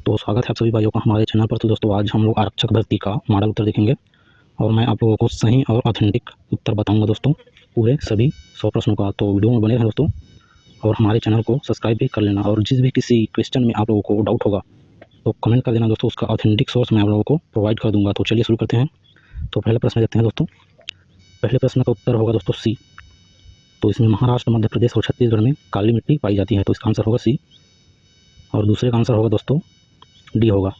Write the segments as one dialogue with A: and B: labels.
A: तो स्वागत है आप सभी भाइयों का हमारे चैनल पर। तो दोस्तों आज हम लोग आरक्षक भर्ती का मॉडल उत्तर देखेंगे और मैं आप लोगों को सही और ऑथेंटिक उत्तर बताऊंगा दोस्तों, पूरे सभी 100 प्रश्नों का। तो वीडियो में बने रहें दोस्तों और हमारे चैनल को सब्सक्राइब भी कर लेना। और जिस भी किसी क्वेश्चन में आप लोगों को डाउट होगा तो कमेंट कर देना दोस्तों, उसका ऑथेंटिक सोर्स मैं आप लोगों को प्रोवाइड कर दूँगा। तो चलिए शुरू करते हैं। तो पहले प्रश्न देखते हैं दोस्तों। पहले प्रश्न का उत्तर होगा दोस्तों सी। तो इसमें महाराष्ट्र, मध्य प्रदेश और छत्तीसगढ़ में काली मिट्टी पाई जाती है, तो इसका आंसर होगा सी। और दूसरे का आंसर होगा दोस्तों डी होगा।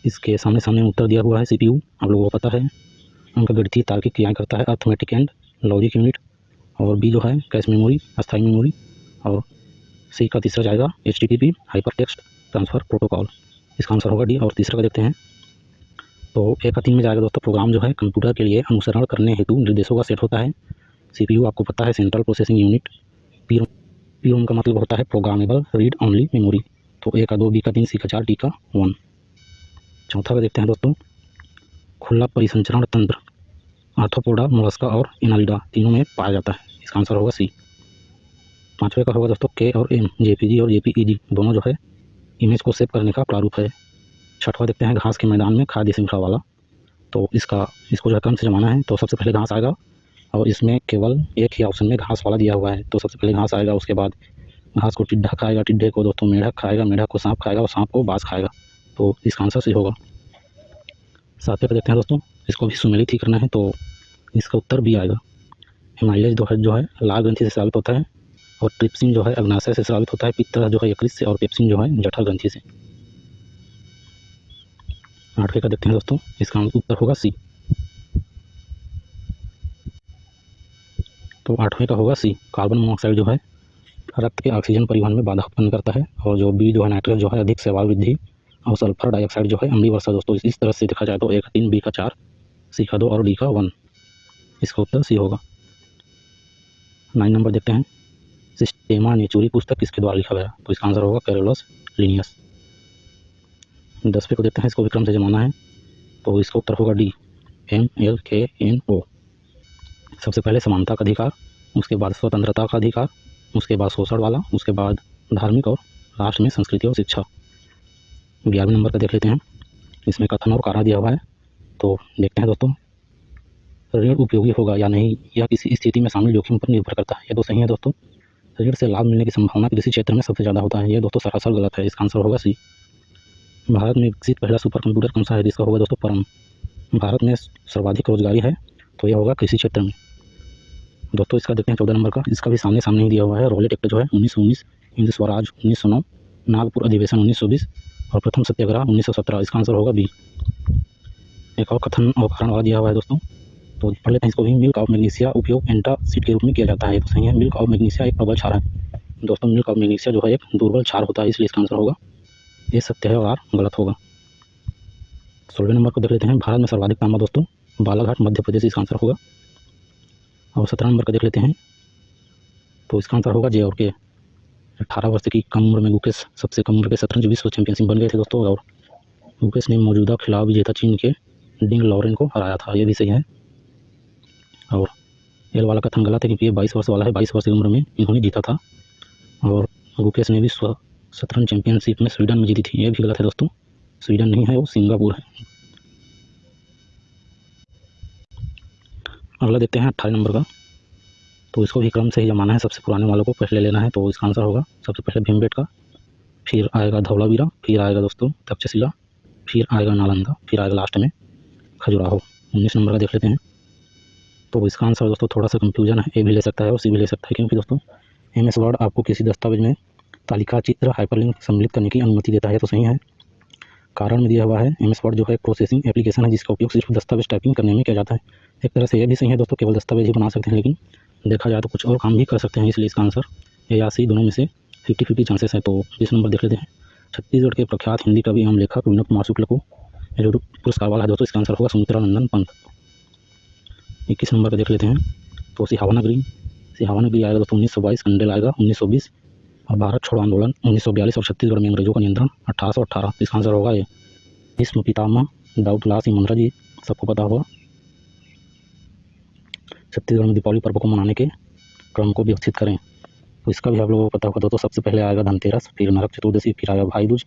A: इसके सामने सामने उत्तर दिया हुआ है CPU, आप लोगों को पता है अंकगणितीय तार्किक क्रियाएं करता है, अर्थमेटिक एंड लॉजिक यूनिट। और बी जो है कैश मेमोरी, अस्थायी मेमोरी। और सी का तीसरा जाएगा HTTP, hyper text transfer protocol, इसका आंसर होगा डी। और तीसरा का देखते हैं तो ए का 3 में जाएगा दोस्तों। प्रोग्राम जो है कंप्यूटर के लिए अनुसरण करने हेतु निर्देशों का सेट होता है। CPU आपको पता है सेंट्रल प्रोसेसिंग यूनिट। PROM का मतलब होता है प्रोग्रामेबल रीड ओनली मेमोरी। तो ए का 2, बी का 3, सी का 4, डी का 1। चौथा का देखते हैं दोस्तों खुला परिसंचरण तंत्र आर्थ्रोपोडा, मोलस्का और एनालिडा तीनों में पाया जाता है, इसका आंसर होगा सी। पांचवे का होगा दोस्तों के और एम, JPG और JPEG दोनों जो है इमेज को सेव करने का प्रारूप है। छठवा देखते हैं घास के मैदान में खाद्य श्रृंखला वाला। तो इसको जो है क्रम से जमाना है तो सबसे पहले घास आएगा और इसमें केवल एक ही ऑप्शन में घास वाला दिया हुआ है, तो सबसे पहले घास आएगा। उसके बाद घास को टिड्डा खाएगा, टिड्डे को दोस्तों मेढक खाएगा, मेढक को सांप खाएगा और सांप को बाज खाएगा, तो इसका आंसर सी होगा। सातवें पे देखते हैं दोस्तों, इसको भी सुमेलित ही करना है तो इसका उत्तर भी आएगा। हेमाइलेज जो है लाल ग्रंथि से स्रावित होता है और ट्रिप्सिन जो है अग्नाशय से स्रावित होता है, पित्त जो है यकृत से और पेप्सिन जो है जठर ग्रंथि से। आठवें का देखते हैं दोस्तों, इसका उत्तर होगा सी। तो आठवें का होगा सी, कार्बन मोनोऑक्साइड जो है रक्त के ऑक्सीजन परिवहन में बाधा उत्पन्न करता है। और जो बी जो है नाइट्रोजन जो है अधिक शैवाल वृद्धि और सल्फर डाइऑक्साइड जो है अम्लीय वर्षा। दोस्तों इस तरह से देखा जाए तो ए का 3, बी का 4, सी का 2 और डी का 1, इसका उत्तर सी होगा। 9 नंबर देखते हैं सिस्टेमा नेचुरी पुस्तक किसके द्वारा लिखा गया, तो इसका आंसर होगा कैरोलस लिनियस। 10वें को देखते हैं, इसको विक्रम से जमाना है तो इसका उत्तर होगा डी, MLKNO। सबसे पहले समानता का अधिकार, उसके बाद स्वतंत्रता का अधिकार, उसके बाद शोषण वाला, उसके बाद धार्मिक और लास्ट में संस्कृति और शिक्षा। 11वें नंबर का देख लेते हैं, इसमें कथन और कारण दिया हुआ है तो देखते हैं दोस्तों ऋण उपयोगी होगा या नहीं, यह किसी स्थिति में शामिल जोखिम पर निर्भर करता है। ये तो सही है दोस्तों, ऋण से लाभ मिलने की संभावना कृषि क्षेत्र में सबसे ज़्यादा होता है, ये दोस्तों सरासर गलत है, इसका आंसर होगा सी। भारत में विकसित पहला सुपर कंप्यूटर कौन सा है, जिसका होगा दोस्तों परम। भारत में सर्वाधिक रोजगारी है तो यह होगा कृषि क्षेत्र में। दोस्तों इसका देखते हैं 14 नंबर का, इसका भी सामने सामने ही दिया हुआ है। रॉलेट एक्ट जो है 1919, हिंद स्वराज 1909, नागपुर अधिवेशन 1920 और प्रथम सत्याग्रह 1917, इसका आंसर होगा बी। एक और कथन और कारण वाला दिया हुआ है दोस्तों, तो पढ़ लेते हैं इसको भी। मिल्क ऑफ मैग्नीशिया उपयोग एंटासिड के रूप में किया जाता है, तो सही है। मिल्क ऑफ मैग्नीशिया एक प्रबल क्षार है दोस्तों, मिल्क ऑफ मैग्नीशिया जो है एक दुर्बल क्षार होता है, इसलिए इसका आंसर होगा ये सत्य है और आर गलत होगा। 16वें नंबर को देख लेते हैं, भारत में सर्वाधिक तांबा दोस्तों बालाघाट मध्य प्रदेश, इसका आंसर होगा। और 17 नंबर का देख लेते हैं तो इसका आंसर होगा जे और के। 18 वर्ष की कम उम्र में गुकेश सबसे कम उम्र के शतरंज विश्व चैंपियनशिप बन गए थे दोस्तों, और गुकेश ने मौजूदा खिलाफ विजेता चीन के डिंग लॉरेन को हराया था, ये भी सही है। और एल वाला कथन गलत है क्योंकि ये 22 वर्ष वाला है, 22 वर्ष की उम्र में इन्होंने जीता था। और गुकेश ने विश्व शतरंज चैंपियनशिप में स्वीडन में जीती थी, ये भी गलत है दोस्तों, स्वीडन नहीं है वो सिंगापुर है। अगला देखते हैं 18 नंबर का, तो इसको भी क्रम से ही जमाना है, सबसे पुराने वालों को पहले लेना है। तो इसका आंसर होगा सबसे पहले भीमबेटका, फिर आएगा धौलावीरा, फिर आएगा दोस्तों तक्षशिला, फिर आएगा नालंदा, फिर आएगा लास्ट में खजुराहो। 19 नंबर का देख लेते हैं, तो इसका आंसर दोस्तों थोड़ा सा कंफ्यूजन है, ए भी ले सकता है और सी भी ले सकता है, क्योंकि दोस्तों MS वर्ड आपको किसी दस्तावेज में तालिका, चित्र, हाइपरलिंक सम्मिलित करने की अनुमति देता है, तो सही है। कारण में दिया हुआ है MS वर्ड जो है प्रोसेसिंग एप्लीकेशन है जिसका उपयोग सिर्फ दस्तावेज टाइपिंग करने में किया जाता है। एक तरह से ये भी सही है दोस्तों, केवल दस्तावेज ही बना सकते हैं, लेकिन देखा जाए तो कुछ और काम भी कर सकते हैं, इसलिए इसका आंसर ए या सी दोनों में से 50-50 चांसेस है। तो 20 नंबर देख लेते हैं, छत्तीसगढ़ के प्रख्यात हिंदी कवि एवं लेखक विनोद कुमार शुक्ल को जो पुरस्कार वाला है दोस्तों, इसका आंसर होगा सुमित्रा नंदन पंत। 21 नंबर का देख लेते हैं, तो सिहावानगरी आएगा दोस्तों 1922, कंडेल आएगा 1920 और भारत छोड़ो आंदोलन 1942 और छत्तीसगढ़ में अंग्रेजों का नियंत्रण 1818, इसका आंसर होगा ये। भीष्म पितामह दाऊदलाल सिंह मुंद्रा जी, सबको पता होगा। छत्तीसगढ़ में दीपावली पर्व को मनाने के क्रम को विकसित करें, तो इसका भी आप लोगों को पता होगा दोस्तों। सबसे पहले आएगा धनतेरस, फिर नरक चतुर्दशी, फिर आएगा भाई दूज,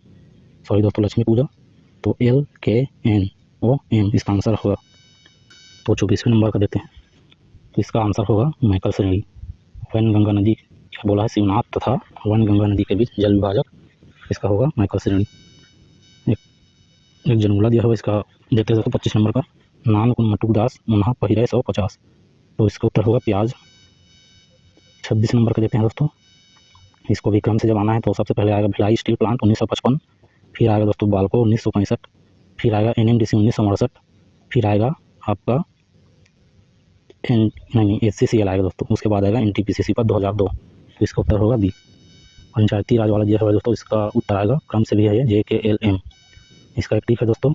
A: सॉरी दोस्तों लक्ष्मी पूजा। तो LKNOM इसका आंसर होगा। तो 24वें नंबर का देते हैं, तो इसका आंसर होगा मैकल श्रेणी। वैनगंगा नदी क्या बोला है, शिवनाथ तथा वैनगंगा नदी के बीच जल विभाजक, इसका होगा मैकल श्रेणी। एक जनगुला दिया हुआ, इसका देखते हैं दोस्तों 25 नंबर का, नान कुन मटुक दास उन्हा पहिरे 150, तो इसका उत्तर होगा प्याज। 26 नंबर का देते हैं दोस्तों, इसको भी क्रम से जब आना है तो सबसे पहले आएगा भिलाई स्टील प्लांट 1955, फिर आएगा दोस्तों बाल्को 1965, फिर आएगा NMDC 1968, फिर आएगा आपका SCCL आएगा दोस्तों, उसके बाद आएगा NTPC पर 2002, तो इसका उत्तर होगा बी। पंचायती राज वाला दिया हुआ दोस्तों, इसका उत्तर आएगा क्रम से भी है JKLM। इसका एक ट्रिक है दोस्तों,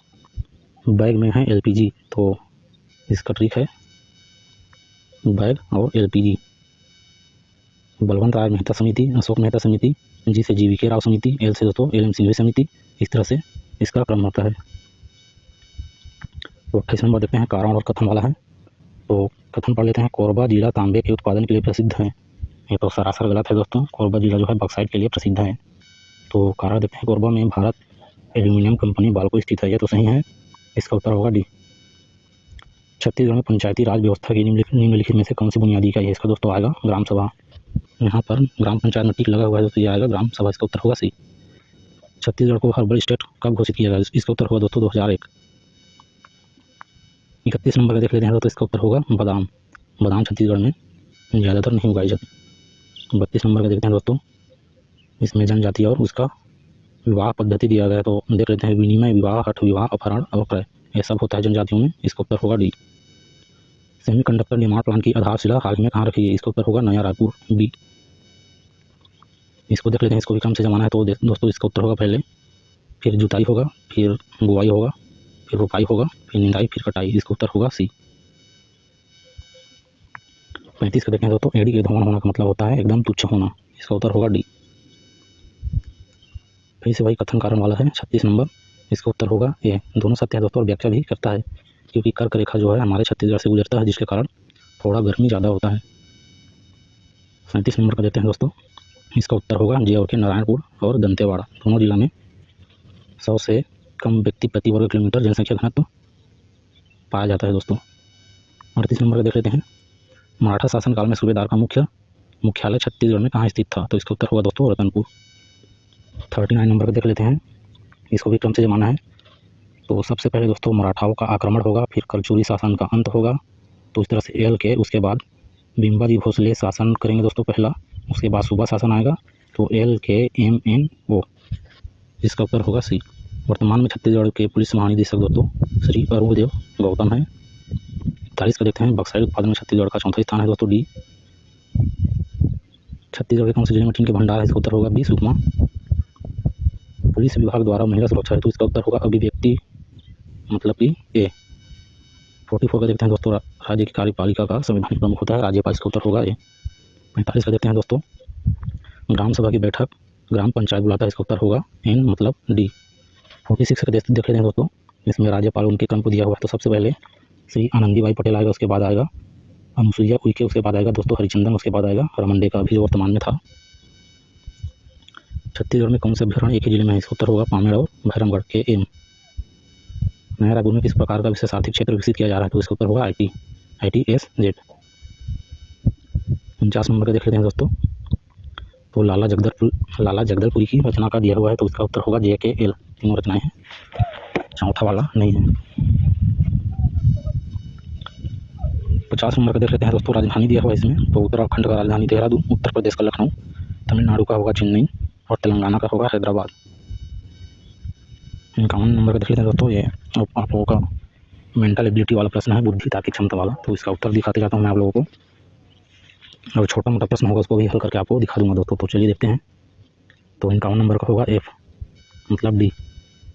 A: बैग में है LPG, तो इसका ट्रिक है बैग और LPG। बलवंत राय मेहता समिति, अशोक मेहता समिति, जी से GVK राव समिति, L से दोस्तों LM सिंघवी समिति, इस तरह से इसका क्रम होता है। तो 28 नंबर देखते हैं, कारण और कथन वाला है। तो कथन पढ़ लेते हैं, कोरबा जिला तांबे के उत्पादन के लिए प्रसिद्ध है। ये तो सरासर गलत है दोस्तों, कोरबा जिला जो है बक्साइट के लिए प्रसिद्ध है। तो कारण देखते हैं, कोरबा में भारत एल्यूमिनियम कंपनी बाल्को स्थित है, ये तो सही है, इसका उत्तर होगा डी। छत्तीसगढ़ में पंचायती राज व्यवस्था की निम्नलिखित में से कौन सी बुनियादी इकाई है, इसका दोस्तों आएगा ग्राम सभा। यहाँ पर ग्राम पंचायत में टिक लगा हुआ है दोस्तों, ये आएगा ग्राम सभा, इसका उत्तर होगा सी। छत्तीसगढ़ को हर्बल स्टेट कब घोषित किया गया, इसका उत्तर होगा दोस्तों 2001। 31 नंबर का देख लेते हैं तो इसका उत्तर होगा बादाम। बादाम छत्तीसगढ़ में ज़्यादातर नहीं उगाई जाती। 32 नंबर का देखते हैं दोस्तों, इसमें जनजाति और उसका विवाह पद्धति दिया गया है, तो देख लेते हैं, विनिमय विवाह, हठ विवाह, अपहरण और क्रय, ये सब होता है जनजातियों में, इसका उत्तर होगा डी। सेमीकंडक्टर निर्माण प्लांट की आधारशिला हाल ही में कहाँ रखी है, इसका उत्तर होगा नया रायपुर, बी। इसको देख लेते हैं, इसको भी क्रम से जमाना है, तो दोस्तों इसका उत्तर होगा पहले, फिर जुताई होगा, फिर बुआई होगा, फिर रोपाई होगा, फिर निंदाई, फिर कटाई, इसका उत्तर होगा सी। 35 का देखें दोस्तों, एड़ी के धवन होना का मतलब होता है एकदम तुच्छ होना, इसका उत्तर होगा डी। फिर से वही कथन कारण वाला है 36 नंबर, इसका उत्तर होगा ए। दोनों सत्य है दोस्तों, और व्याख्या भी करता है, क्योंकि कर्क रेखा जो है हमारे छत्तीसगढ़ से गुजरता है, जिसके कारण थोड़ा गर्मी ज़्यादा होता है। 37 नंबर का देते हैं दोस्तों, इसका उत्तर होगा जे और के नारायणपुर और दंतेवाड़ा दोनों जिला में 100 से कम व्यक्ति प्रति वर्ग किलोमीटर जनसंख्या घनत्व पाया जाता है दोस्तों। 38 नंबर का देख लेते हैं, मराठा शासनकाल में सूबेदार का मुख्यालय छत्तीसगढ़ में कहाँ स्थित था, तो इसका उत्तर होगा दोस्तों रतनपुर। 39 नंबर का देख लेते हैं, इसको भी क्रम से जमाना है। तो सबसे पहले दोस्तों मराठाओं का आक्रमण होगा, फिर कलचुरी शासन का अंत होगा, तो इस तरह से LK, उसके बाद बिम्बाजी भोसले शासन करेंगे दोस्तों पहला, उसके बाद सूबा शासन आएगा, तो LKMNO, इसका उत्तर होगा सी। वर्तमान में छत्तीसगढ़ के पुलिस महानिदेशक दोस्तों श्री अरुणदेव गौतम है। 41 का देखते हैं, बक्साइट उत्पादन में छत्तीसगढ़ का चौथा स्थान है दोस्तों, डी। छत्तीसगढ़ के कौन से जिले में टीन के भंडार है, इसका उत्तर होगा बी, सुकमा। पुलिस विभाग द्वारा महिला सुरक्षा है, तो इसका उत्तर होगा अभिव्यक्ति, मतलब कि ए। 44 का देखते हैं दोस्तों, राज्य की कार्यपालिका का संवैधानिक प्रमुख होता है राज्यपाल, इसका उत्तर होगा ए। 45 का देखते हैं दोस्तों, ग्राम सभा की बैठक ग्राम पंचायत बुलाता है, इसका उत्तर होगा एन, मतलब डी। 46 का देख लेते हैं दोस्तों, इसमें राज्यपाल उनके क्रम को दिया हुआ है, तो सबसे पहले श्री आनंदीबाई पटेल आएगा, उसके बाद आएगा अनुसुईया उइके, उसके बाद आएगा दोस्तों हरिचंदन, उसके बाद आएगा रमंडे का, अभी जो वर्तमान में था। छत्तीसगढ़ में कौन से अभ्यारण्य एक ही जिले में है, इसका उत्तर होगा पामेड़ और भैरमगढ़ के एम। नया रायपुर में किस प्रकार का विशेष आर्थिक क्षेत्र विकसित किया जा रहा है, तो इसका उत्तर होगा ITSZ। 49 नंबर का देख लेते हैं दोस्तों, तो लाला जगदलपुरी की रचना का दिया हुआ है, तो उसका उत्तर होगा JKL, तीनों रचनाएं हैं, चौथा वाला नहीं है। 50 नंबर का देख लेते हैं दोस्तों, राजधानी दिया हुआ है इसमें, तो उत्तराखंड का राजधानी देहरादून, उत्तर प्रदेश का लखनऊ, तमिलनाडु का होगा चेन्नई और तेलंगाना का होगा हैदराबाद। 51 नंबर का देख लेते हैं दोस्तों, ये आप लोगों का मेंटल एबिलिटी वाला प्रश्न है, बुद्धि तार्किक क्षमता वाला, तो इसका उत्तर दिखाते जाता हूँ मैं आप लोगों को, और छोटा मोटा प्रश्न होगा उसको भी हल करके आपको दिखा दूंगा दोस्तों। तो चलिए देखते हैं, तो 51 नंबर का होगा F, मतलब डी।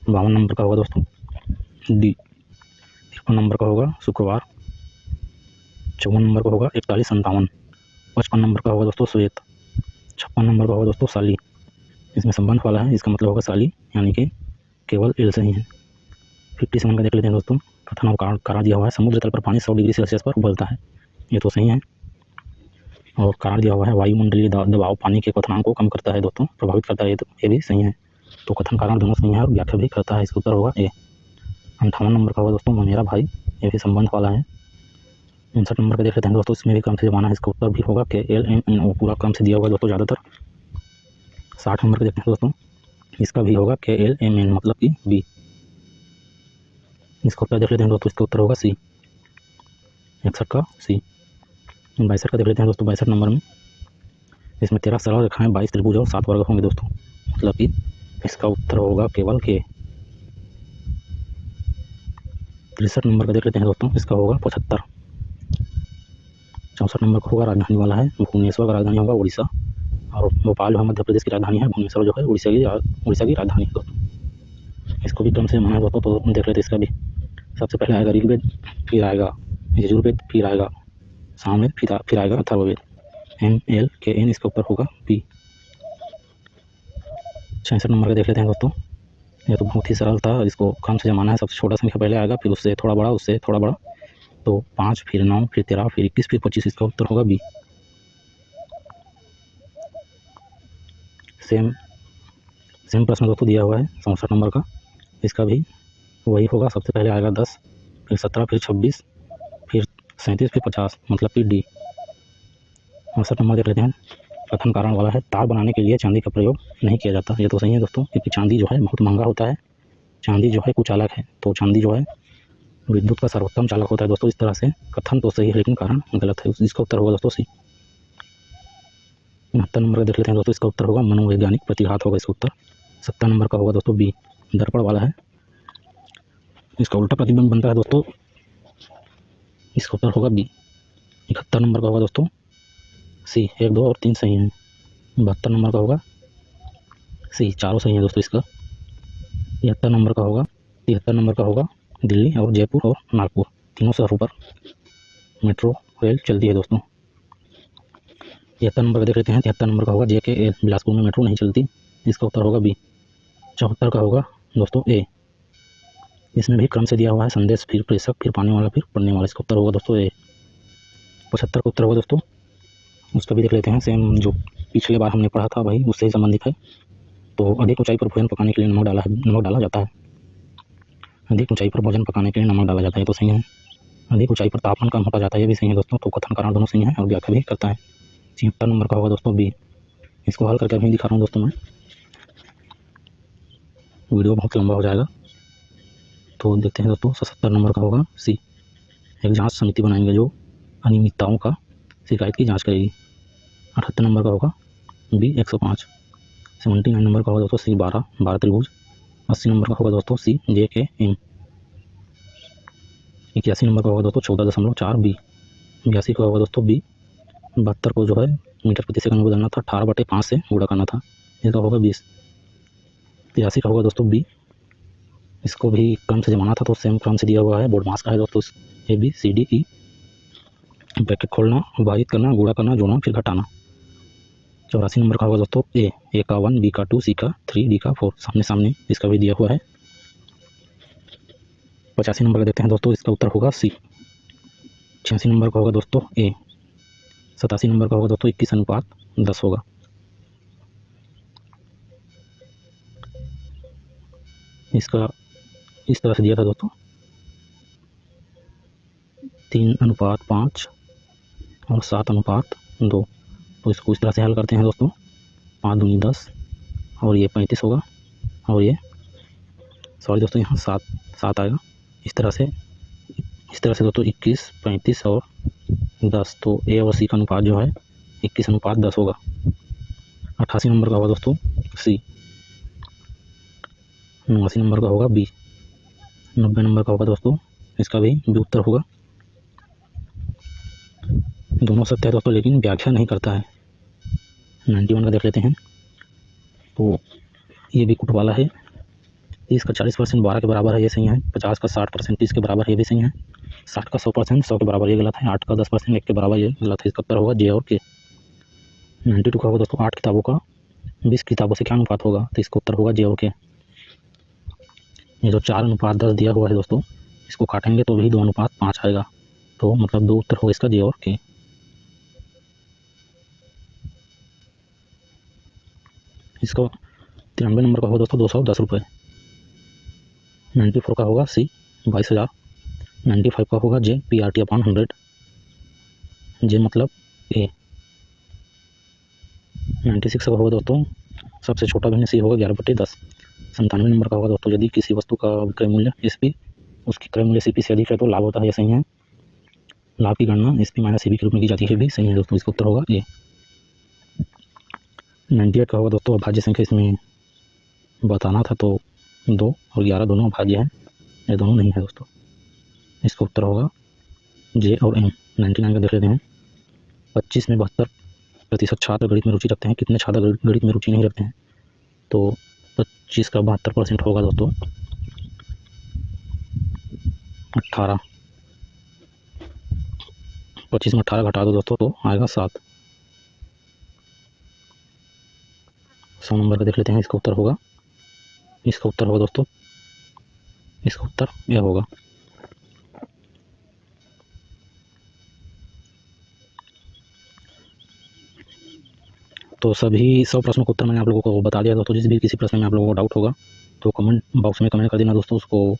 A: 52 नंबर का होगा दोस्तों डी। 53 नंबर का होगा शुक्रवार। 54 नंबर का होगा 4157। 55 नंबर का होगा दोस्तों श्वेत। 56 नंबर का होगा दोस्तों साली, इसमें संबंध वाला है, इसका मतलब होगा साली, यानी कि केवल एल सही है। 57 का देख लेते हैं दोस्तों, कथन और कारण दिया हुआ है, समुद्र तल पर पानी 100 डिग्री सेल्सियस पर उबलता है, ये तो सही है। और कारण दिया हुआ है वायुमंडलीय दबाव पानी के क्वथनांक को कम करता है दोस्तों, प्रभावित करता है, ये भी सही है। तो कथन कारण दोनों सही है और व्याख्या भी करता है, इसका उत्तर होगा ए। 58 नंबर का होगा दोस्तों मेरा भाई, ये भी संबंध वाला है। 59 नंबर का देख लेते हैं दोस्तों, इसमें भी क्रम से जमाना है, इसका उत्तर भी होगा KLMNO, पूरा क्रम से दिया हुआ है दोस्तों ज़्यादातर। 60 नंबर का देखते हैं दोस्तों, इसका भी होगा KLMN मतलब कि बी, इसका उत्तर देख लेते हैं दोस्तों, इसका उत्तर होगा सी, 61 का सी। 62 का देख लेते हैं दोस्तों, 62 नंबर में इसमें 13 सरल रेखाएं, 22 त्रिभुज और 7 वर्ग होंगे दोस्तों, मतलब कि इसका उत्तर होगा केवल के। 63 नंबर का देख लेते हैं दोस्तों, इसका होगा 75। 64 नंबर का होगा राजधानी वाला है, भुवनेश्वर का राजधानी होगा उड़ीसा, और भोपाल जो है मध्य प्रदेश की राजधानी है, भुवनेश्वर जो है उड़ीसा की राजधानी है दोस्तों। इसको भी क्रम से माना है दोस्तों, तो देख लेते हैं इसका भी। सबसे पहले आएगा ऋग्वेद, फिर आएगा यजुर्वेद, फिर आएगा सामवेद, फिर आएगा अथर्ववेद, MLKN, इसका उत्तर होगा बी। 66 नंबर का देख लेते हैं दोस्तों, यह तो बहुत ही सरल था, इसको क्रम से जमाना है, सबसे छोटा संख्या पहले आएगा, फिर उससे थोड़ा बड़ा, उससे थोड़ा बड़ा, तो 5, फिर 9, फिर 13, फिर 21, फिर 25, इसका उत्तर होगा बी। सेम प्रश्न दोस्तों दिया हुआ है 64 नंबर का, इसका भी वही होगा, सबसे पहले आएगा 10, फिर 17, फिर 26, फिर 37, फिर 50, मतलब कि डी। 68 नंबर देख लेते हैं, कथन कारण वाला है, तार बनाने के लिए चांदी का प्रयोग नहीं किया जाता, ये तो सही है दोस्तों, क्योंकि चांदी जो है बहुत महंगा होता है, चांदी जो है कुचालक है, तो चांदी जो है विद्युत का सर्वोत्तम चालक होता है दोस्तों। इस तरह से कथन तो सही है लेकिन कारण गलत है, इसका उत्तर होगा दोस्तों सी। 69 नंबर का देख लेते हैं दोस्तों, इसका उत्तर होगा मनोवैज्ञानिक प्रतिघात होगा इसका उत्तर। 70 नंबर का होगा दोस्तों बी, दर्पण वाला है, इसका उल्टा प्रतिबिंब बनता है दोस्तों, इसका उत्तर होगा बी। 71 नंबर का होगा दोस्तों सी, 1, 2 और 3 सही हैं। 72 नंबर का होगा सी, चारों सही है दोस्तों इसका। 73 नंबर का होगा, 73 नंबर का होगा दिल्ली और जयपुर और नागपुर, तीनों शहरों पर मेट्रो रेल चलती है दोस्तों। 73 नंबर का देख लेते हैं, 73 नंबर का होगा JKL, बिलासपुर में मेट्रो नहीं चलती, इसका उत्तर होगा बी। 74 का होगा दोस्तों ए, इसमें भी क्रम से दिया हुआ है, संदेश, फिर प्रेषक, फिर पाने वाला, फिर पढ़ने वाला, इसका उत्तर होगा दोस्तों ए। 75 का उत्तर होगा दोस्तों, उसका भी देख लेते हैं, सेम जो पिछले बार हमने पढ़ा था भाई उससे ही संबंधित है। तो अधिक ऊंचाई पर भोजन पकाने के लिए नमक डाला जाता है, अधिक ऊंचाई पर भोजन पकाने के लिए नमक डाला जाता है, ये तो सही है। अधिक ऊंचाई पर तापमान कम होता जाता है, ये भी सही है दोस्तों, तो कथन कारण दोनों सही है और व्याख्या भी करता है। 76 नंबर का होगा दोस्तों बी, इसको हल करके अभी दिखा रहा हूँ दोस्तों मैं, वीडियो बहुत लंबा हो जाएगा, तो देखते हैं दोस्तों। 77 नंबर का होगा सी, एक जांच समिति बनाएंगे जो अनियमितताओं का शिकायत की जांच करेगी। 78 नंबर का होगा बी, 105। 79 नंबर का होगा दोस्तों सी, 12 त्रिभुज। 80 नंबर का होगा दोस्तों सी, JKM। 81 नंबर का होगा दोस्तों 14.4 बी। 82 का होगा दोस्तों बी, 72 को जो है मीटर प्रति सेकंड में बदलना था, 18/5 से गुणा करना था, इसका होगा 20। 83 का होगा दोस्तों बी, इसको भी क्रम से जमाना था, तो सेम क्रम से दिया हुआ है, बोर्ड मास का है दोस्तों, ABCDE, ब्रैकेट खोलना, विभाजित करना, गुणा करना, जोड़ना, फिर घटाना। 84 नंबर का होगा दोस्तों A का 1, B का 2, C का 3, D का 4, सामने सामने इसका भी दिया हुआ है। 85 नंबर का देखते हैं दोस्तों, इसका उत्तर होगा सी। 86 नंबर का होगा दोस्तों A। 87 नंबर का होगा दोस्तों 21:10 होगा। इसका इस तरह से दिया था दोस्तों, 3:5 और 7:2, तो इसको इस तरह से हल करते हैं दोस्तों, 5 दूनी 10 और ये 35 होगा, और ये सॉरी दोस्तों यहाँ 7 आएगा, इस तरह से दोस्तों 21, 35 और 10, तो A और C का अनुपात जो है 21:10 होगा। 88 नंबर का होगा दोस्तों C। 89 नंबर का होगा B। 90 नंबर का होगा दोस्तों, इसका भी बी उत्तर होगा। दोनों सत्य है दोस्तों लेकिन व्याख्या नहीं करता है। 91 का देख लेते हैं, तो ये भी कुट वाला है। 30 का 40% 12 के बराबर है, ये सही है। 50 का 60% 30 के बराबर है, ये भी सही है। 60 का 100% 100 के बराबर, ये गलत है। 8 का 10% 1 के बराबर, ये गलत है। इसका उत्तर होगा जे और के। 92 का होगा दोस्तों 8 किताबों का 20 किताबों से क्या अनुपात होगा, तो इसका उत्तर होगा जे और के। ये जो 4:10 दिया हुआ है दोस्तों, इसको काटेंगे तो भी 2:5 आएगा, तो मतलब 2 उत्तर होगा इसका जे और के। इसका 93 नंबर का होगा दोस्तों 210 रुपये। 94 का होगा सी 22,000। 95 का होगा जे PRT/100, जे मतलब ए। 96 का होगा दोस्तों सबसे छोटा भिन्न सी होगा 11/10। 97 नंबर का होगा दोस्तों यदि किसी वस्तु का क्रय मूल्य SP उसकी क्रय मूल्य CP से अधिक है तो लाभ होता है, ये सही है। लाभ की गणना SP - CP के रूप में की जाती है, भी सही है दोस्तों, इसका उत्तर होगा ए। 98 का होगा दोस्तों अभाज्य संख्या इसमें बताना था तो 2 और 11 दोनों अभाज्य हैं, ये दोनों नहीं है दोस्तों, इसका उत्तर होगा जे और एम। 99 का देख लेते हैं। 25 में 72% छात्र गणित में रुचि रखते हैं, कितने छात्र गणित में रुचि नहीं रखते हैं? तो 25 का 72% होगा दोस्तों 18। 25 में 18 घटा दो दोस्तों तो आएगा 7। 100 नंबर का देख लेते हैं, इसका उत्तर होगा दोस्तों, इसका उत्तर यह होगा। तो सभी 100 प्रश्नों का उत्तर मैंने आप लोगों को बता दिया दोस्तों। जिस भी किसी प्रश्न में आप लोगों को डाउट होगा तो कमेंट बॉक्स में कमेंट कर देना दोस्तों, उसको